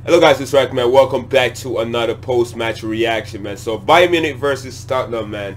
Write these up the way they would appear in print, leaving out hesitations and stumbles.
Hello guys, it's Rack, man. Welcome back to another post-match reaction, man. So Bayern Munich versus Tottenham, man.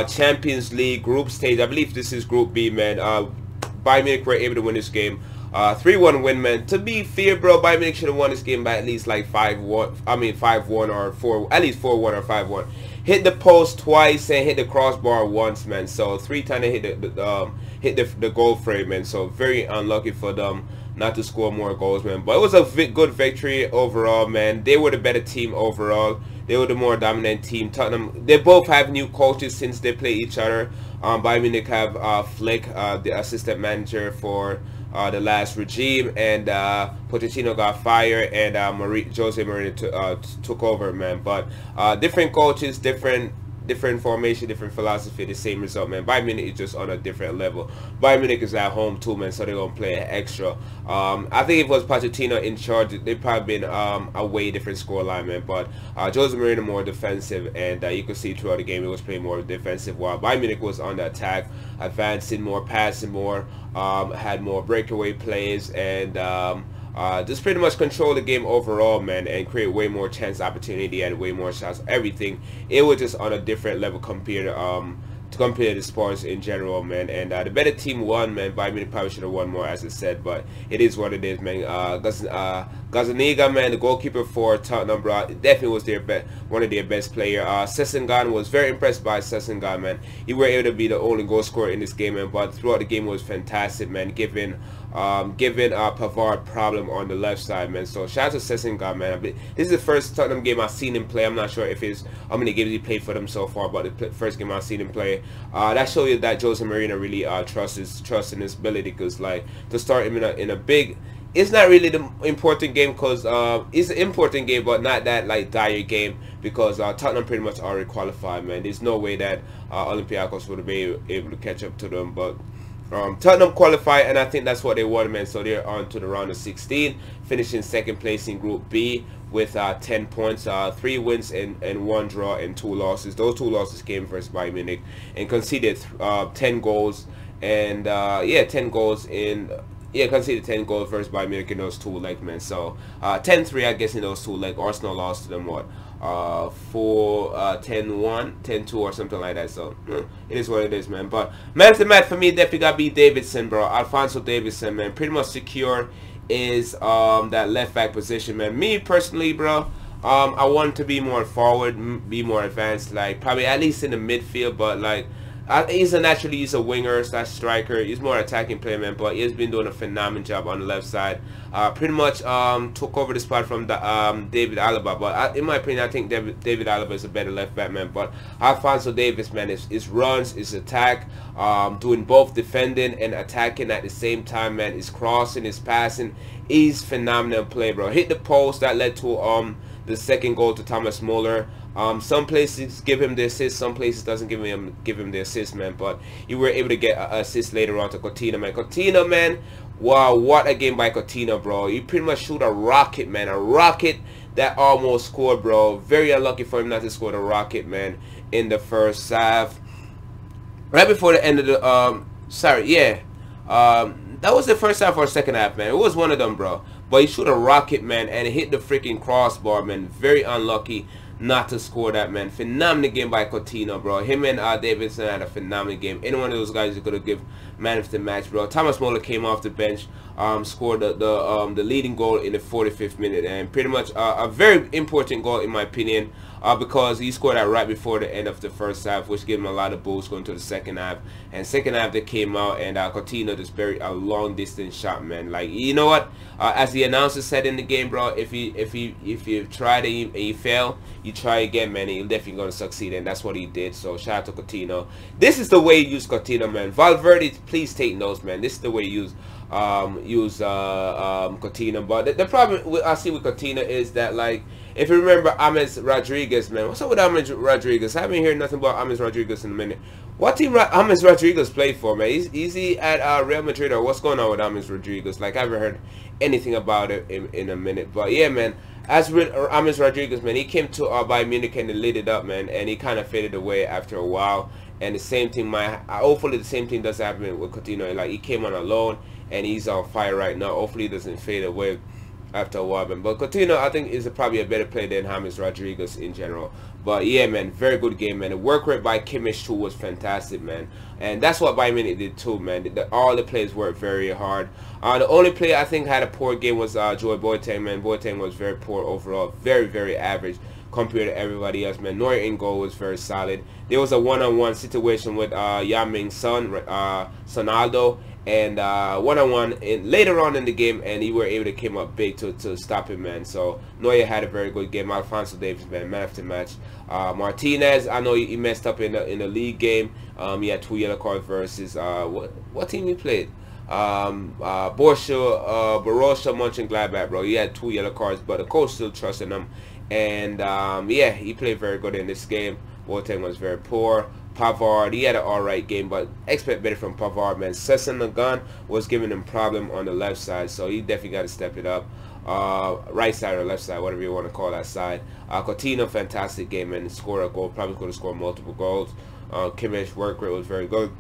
Champions League group stage. I believe this is Group B, man. Bayern Munich were able to win this game. 3-1 win, man. To be fair, bro, Bayern Munich should have won this game by at least like 5-1. I mean 5-1 or 4, at least 4-1 or 5-1. Hit the post twice and hit the crossbar once, man. So 3 times they hit the goal frame, man. So very unlucky for them not to score more goals, man. But it was a good victory overall, man. They were the better team overall. They were the more dominant team. Tottenham, they both have new coaches since they play each other. Bayern Munich have Flick, the assistant manager for the last regime, and Pochettino got fired, and Jose Mourinho took over, man. But different coaches, different formation, different philosophy, the same result, man. Bayern Munich is just on a different level. Bayern Munich is at home too, man, so they're gonna play extra. I think if it was Pochettino in charge, they'd probably been a way different scoreline, man. But Jose Mourinho more defensive, and you could see throughout the game he was playing more defensive, while Bayern Munich was on the attack, advancing more, passing more, had more breakaway plays, and just pretty much control the game overall, man, and create way more chance opportunity and way more shots. Everything, it was just on a different level compared to the Spurs in general, man. And the better team won, man. Bayern Munich probably should have won more, as I said, but it is what it is, man. Gazaniga, man, the goalkeeper for Tottenham, bro, definitely was one of their best players. Sessengan, was very impressed by Sessengan, man. He were able to be the only goal scorer in this game, man, but throughout the game was fantastic, man, giving Pavard problem on the left side, man. So shout out to Sessengan, man. This is the first Tottenham game I've seen him play. I'm not sure if it's how many games he played for them so far, but the first game I've seen him play. That shows you that Jose Mourinho really trusts in his ability, because like to start him in a big. It's not really the important game, because it's an important game, but not that like dire game, because Tottenham pretty much already qualified, man. There's no way that Olympiacos would have been able to catch up to them, but Tottenham qualified, and I think that's what they wanted, man. So they're on to the round of 16, finishing second place in Group B with 10 points, 3 wins and 1 draw and 2 losses. Those 2 losses came versus Bayern Munich, and conceded 10 goals, and 10 goals in. Yeah, conceded 10 goals versus Bayern Munich in those 2 legs, man. So 10-3, I guess, in those 2 legs. Arsenal lost to them, what, 10-1, 10-2 or something like that. So it is what it is, man. But man of the match for me definitely got to be Davidson, bro. Alphonso Davies, man. Pretty much secure is that left back position, man. Me personally, bro, I want to be more forward, be more advanced, like probably at least in the midfield, but like he's a winger / striker. He's more attacking player, man, but he's been doing a phenomenal job on the left side. Pretty much took over the spot from David Alaba, but in my opinion, I think David Alaba is a better left back, man. But Alphonso Davies, man, his runs, his attack, doing both defending and attacking at the same time, man. His crossing, his passing, he's phenomenal play, bro. Hit the post that led to the second goal to Thomas Muller. Some places give him the assist, some places doesn't give him the assist, man. But you were able to get an assist later on to Coutinho, man. Coutinho, man, wow, what a game by Coutinho, bro. He pretty much shoot a rocket, man. A rocket that almost scored, bro. Very unlucky for him not to score the rocket, man, in the first half. Right before the end of the that was the first half or second half, man. It was one of them, bro. But he shoot a rocket, man, and it hit the freaking crossbar, man. Very unlucky not to score that, man. Phenomenal game by Coutinho, bro. Him and Davidson had a phenomenal game. Any one of those guys you could have given man of the match, bro. Thomas Muller came off the bench, scored the leading goal in the 45th minute, and pretty much a very important goal in my opinion, because he scored that right before the end of the first half, which gave him a lot of boost going to the second half. And second half they came out, and Coutinho just buried a long distance shot, man. Like, you know what? As the announcer said in the game, bro, if you tried and you fail, you try again, man, and you're definitely gonna succeed, and that's what he did. So shout out to Coutinho. This is the way you use Coutinho, man. Valverde, please take notes, man. This is the way you use Coutinho. But the problem I see with Coutinho is that, like, if you remember James Rodriguez, man, what's up with James Rodriguez? I haven't heard nothing about James Rodriguez in a minute. What team James Rodriguez play for, man? Is he at Real Madrid, or what's going on with James Rodriguez? Like, I haven't heard anything about it in a minute. But yeah, man, as with James Rodriguez, man, he came to Bayern Munich and lit it up, man, and he kind of faded away after a while. And the same thing hopefully the same thing does happen with Coutinho. Like, he came on a loan and he's on fire right now. Hopefully he doesn't fade away after a while, man. But Coutinho, I think, is probably a better player than James Rodriguez in general. But yeah, man, very good game, man. The work rate by Kimmich too was fantastic, man. And that's what Bayern Munich did too, man. All the players worked very hard. The only player I think had a poor game was Joey Boateng, man. Boateng was very poor overall, very, very average compared to everybody else, man. Neuer in goal was very solid. There was a one-on-one situation with Yaming Son, Sonaldo, and one-on-one later on in the game, and he were able to come up big to stop him, man. So Neuer had a very good game. Alphonso Davies, man of the match. Martinez, I know he messed up in the league game. He had 2 yellow cards versus what team he played? Borussia Mönchengladbach, bro. He had 2 yellow cards, but the coach still trusted him. And yeah, he played very good in this game. Boateng was very poor. Pavard, he had an alright game, but expect better from Pavard, man. Sessenagun was giving him problem on the left side, so he definitely got to step it up. Right side or left side, whatever you want to call that side. Coutinho, fantastic game, and scored a goal. Probably could have scored multiple goals. Kimmich work rate was very good.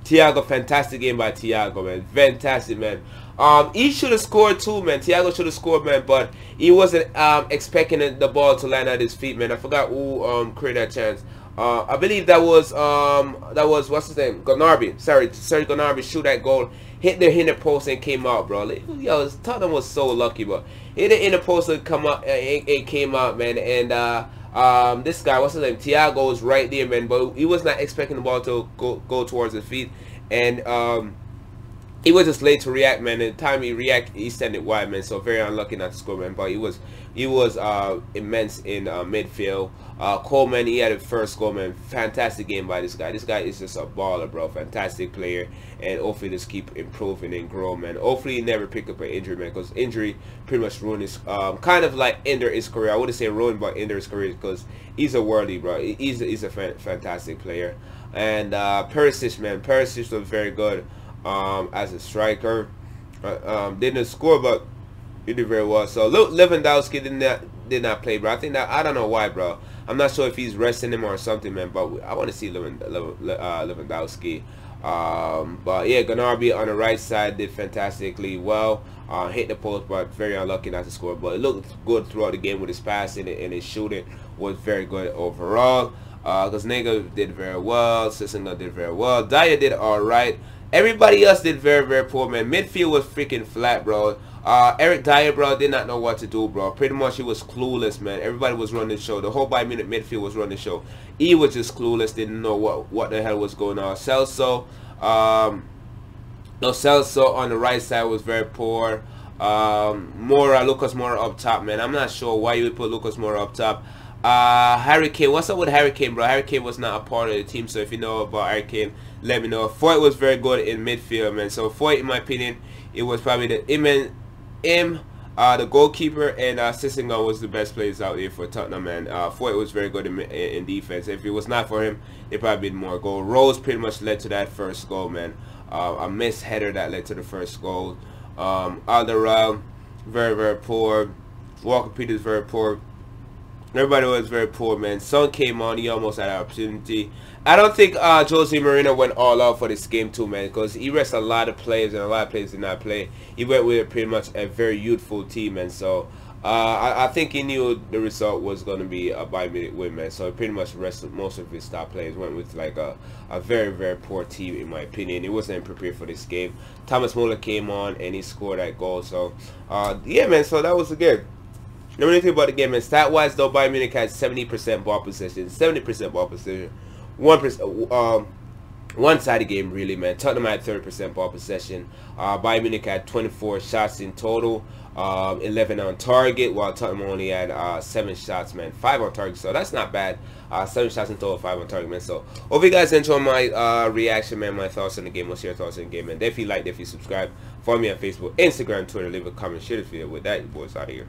Thiago, fantastic game by Thiago, man. Fantastic, man. He should have scored too, man. Thiago should have scored, man, but he wasn't expecting the ball to land at his feet, man. I forgot who created that chance. I believe that was what's his name? Gnabry. Sorry, Serge Gnabry shoot that goal, hit the inner post and came out, bro. Yo, Tottenham was so lucky, but hit the inner post and come out. It came out, man. And this guy, what's his name? Thiago was right there, man, but he was not expecting the ball to go towards his feet, and he was just late to react, man. And the time he reacted, he sent it wide, man. So very unlucky not to score, man. But he was immense in midfield. Coleman, he had a first goal, man. Fantastic game by this guy. This guy is just a baller, bro. Fantastic player, and hopefully just keep improving and grow, man. Hopefully he never pick up an injury, man, because injury pretty much ruined his kind of like ended his career. I wouldn't say ruined, but ended his career, because he's a worldly, bro. He's a fantastic player. And Perisic, man. Perisic was very good as a striker. Didn't score, but he did very well. So Lewandowski did not play, bro. I think that, I don't know why, bro. I'm not sure if he's resting him or something, man. But I want to see Lewandowski. But yeah, Gnabry on the right side did fantastically well. Hit the post, but very unlucky not to score. But it looked good throughout the game with his passing and his shooting was very good overall. Gazzaniga did very well. Sissinga did very well. Dyer did alright. Everybody else did very, very poor, man. Midfield was freaking flat, bro. Eric Dyer, bro, did not know what to do, bro. Pretty much he was clueless, man. Everybody was running the show. The whole Bayern Munich midfield was running the show. He was just clueless, didn't know what the hell was going on. Celso on the right side was very poor. Lucas Moura up top, man. I'm not sure why you would put Lucas Moura up top. Harry Kane, what's up with Harry Kane, bro? Harry Kane was not a part of the team, so if you know about Harry Kane, let me know. Foyt was very good in midfield, man. So Foyt, in my opinion, it was probably the goalkeeper, and Sissinga was the best players out there for Tottenham, man. Foyt was very good in defense. If it was not for him, they probably been more goal. Rose pretty much led to that first goal, man. A missed header that led to the first goal. Alderweireld, very, very poor. Walker Peters, very poor. Everybody was very poor, man. Son came on. He almost had an opportunity. I don't think Jose Mourinho went all out for this game too, man, because he rested a lot of players, and a lot of players did not play. He went with pretty much a very youthful team, man. So I think he knew the result was going to be a Bayern Munich win, man. So he pretty much rested most of his top players. Went with like a very, very poor team, in my opinion. He wasn't prepared for this game. Thomas Muller came on, and he scored that goal. So yeah, man. So that was the game. The only thing about the game, man, stat-wise, though, Bayern Munich had 70% ball possession, 70% ball possession, 1%, one-sided game, really, man. Tottenham had 30% ball possession. Bayern Munich had 24 shots in total, 11 on target, while Tottenham only had 7 shots, man. 5 on target, so that's not bad. 7 shots in total, 5 on target, man. So, hope you guys enjoy my reaction, man, my thoughts on the game. What's your thoughts on the game, man? Definitely like, definitely subscribe. Follow me on Facebook, Instagram, Twitter. Leave a comment, share this video. With that, you boys out of here.